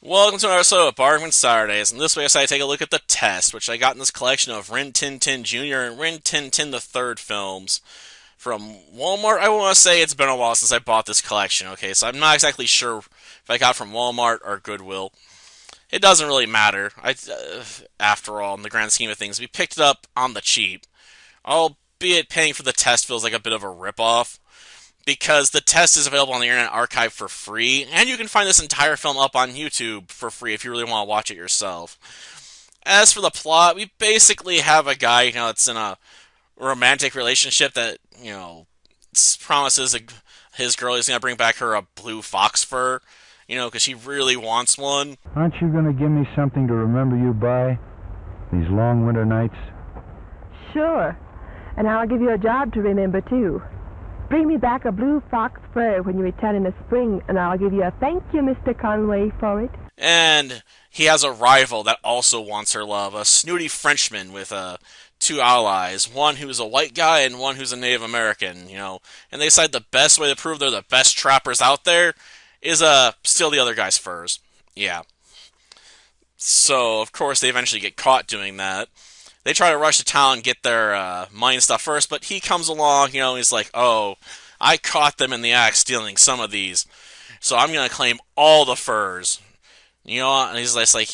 Welcome to another episode of Bargain Saturdays, and this week I decided to take a look at The Test, which I got in this collection of Rin Tin Tin Jr. and Rin Tin Tin the Third films from Walmart. I want to say it's been a while since I bought this collection, okay, so I'm not exactly sure if I got it from Walmart or Goodwill. It doesn't really matter, after all, in the grand scheme of things. We picked it up on the cheap, albeit paying for The Test feels like a bit of a ripoff because The Test is available on the Internet Archive for free, and you can find this entire film up on YouTube for free if you really want to watch it yourself. As for the plot, we basically have a guy, that's in a romantic relationship that, promises his girl is going to bring back her a blue fox fur, because she really wants one. Aren't you going to give me something to remember you by these long winter nights? Sure. And I'll give you a job to remember, too. Bring me back a blue fox fur when you return in the spring, and I'll give you a thank you, Mr. Conway, for it. And he has a rival that also wants her love, a snooty Frenchman with two allies, one who's a white guy and one who's a Native American, and they decide the best way to prove they're the best trappers out there is steal the other guy's furs. Yeah. So, of course, they eventually get caught doing that. They try to rush to town and get their money and stuff first, but he comes along, he's like, oh, I caught them in the act stealing some of these, so I'm going to claim all the furs. And he's just like,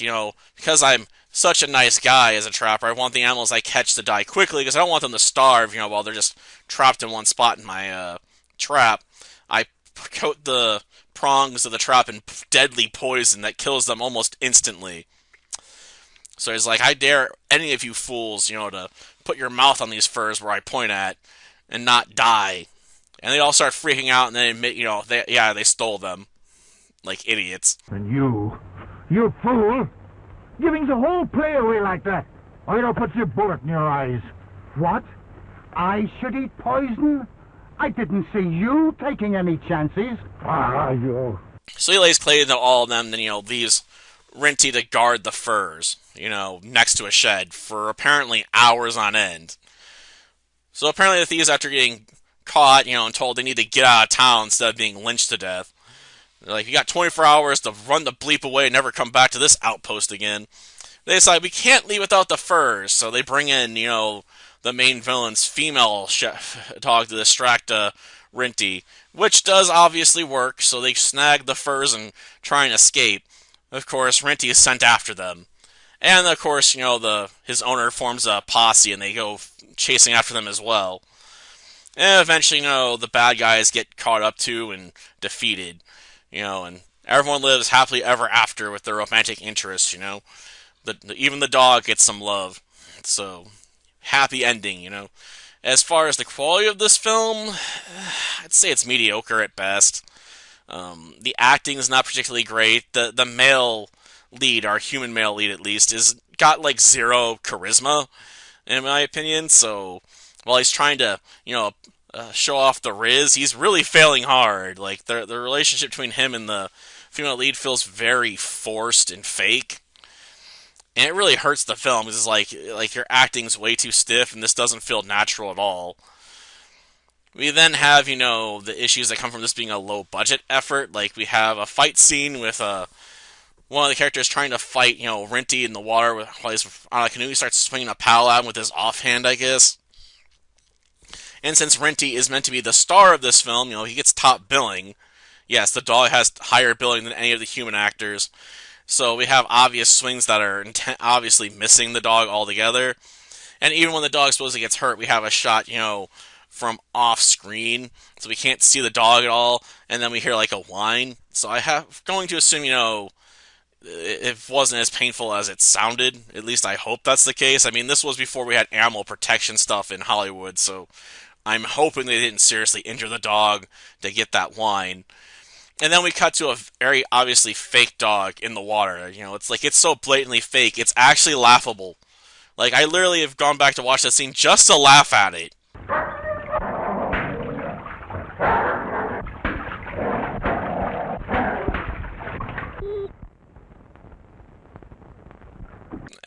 because I'm such a nice guy as a trapper, I want the animals I catch to die quickly, because I don't want them to starve, while they're just trapped in one spot in my trap. I coat the prongs of the trap in deadly poison that kills them almost instantly. So he's like, I dare any of you fools, to put your mouth on these furs where I point at and not die. And they all start freaking out and they admit, they stole them. Like idiots. And you fool, giving the whole play away like that. Or I'll put your bullet in your eyes. What? I should eat poison? I didn't see you taking any chances. You. So he lays claim to all of them, then, leaves Rinty to guard the furs, next to a shed for apparently hours on end. So apparently the thieves, after getting caught, and told they need to get out of town instead of being lynched to death, they're like, you got 24 hours to run the bleep away and never come back to this outpost again. They decide we can't leave without the furs, so they bring in, the main villain's female dog to distract Rinty, which does obviously work, so they snag the furs and try and escape. Of course, Rinty is sent after them. And, of course, his owner forms a posse and they go chasing after them as well. And eventually, the bad guys get caught up to and defeated, and everyone lives happily ever after with their romantic interests, even the dog gets some love. So, happy ending, As far as the quality of this film, I'd say it's mediocre at best. The acting is not particularly great. The male lead, our human male lead at least, is got like zero charisma, in my opinion. So while he's trying to, show off the riz, he's really failing hard. Like the relationship between him and the female lead feels very forced and fake, and it really hurts the film because it's like your acting's way too stiff, and this doesn't feel natural at all. We then have, the issues that come from this being a low-budget effort. Like, we have a fight scene with one of the characters trying to fight, Rinty in the water while he's on a canoe. He starts swinging a paddle at him with his offhand, I guess. And since Rinty is meant to be the star of this film, he gets top billing. Yes, the dog has higher billing than any of the human actors. So we have obvious swings that are obviously missing the dog altogether. And even when the dog supposedly gets hurt, we have a shot, from off screen, so we can't see the dog at all, and then we hear like a whine. So I have going to assume, it wasn't as painful as it sounded. At least I hope that's the case. I mean, this was before we had animal protection stuff in Hollywood, so I'm hoping they didn't seriously injure the dog to get that whine. And then we cut to a very obviously fake dog in the water. It's so blatantly fake, it's actually laughable. Like, I literally have gone back to watch that scene just to laugh at it.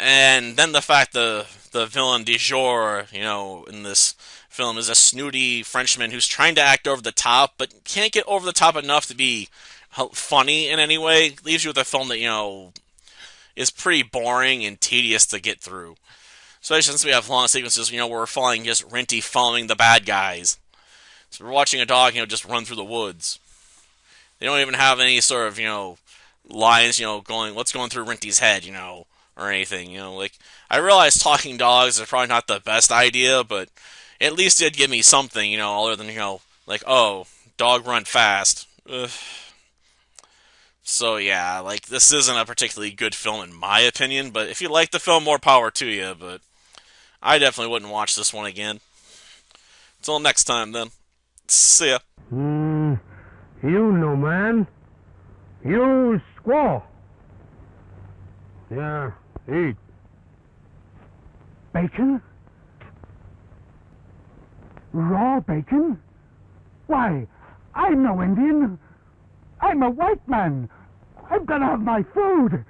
And then the fact the villain du jour, in this film is a snooty Frenchman who's trying to act over the top, but can't get over the top enough to be funny in any way. It leaves you with a film that is pretty boring and tedious to get through. Especially since we have long sequences, where we're following just Rinty following the bad guys. So we're watching a dog, just run through the woods. They don't even have any sort of, lines, what's going through Rinty's head, or anything, like, I realize talking dogs is probably not the best idea, but at least it did give me something, other than, like, oh, dog run fast. Ugh. So yeah, like, this isn't a particularly good film in my opinion, but if you like the film, more power to you, but I definitely wouldn't watch this one again. Until next time, then. See ya. You know, man. You squaw. Yeah, eat. Bacon? Raw bacon? Why, I'm no Indian. I'm a white man. I'm gonna have my food.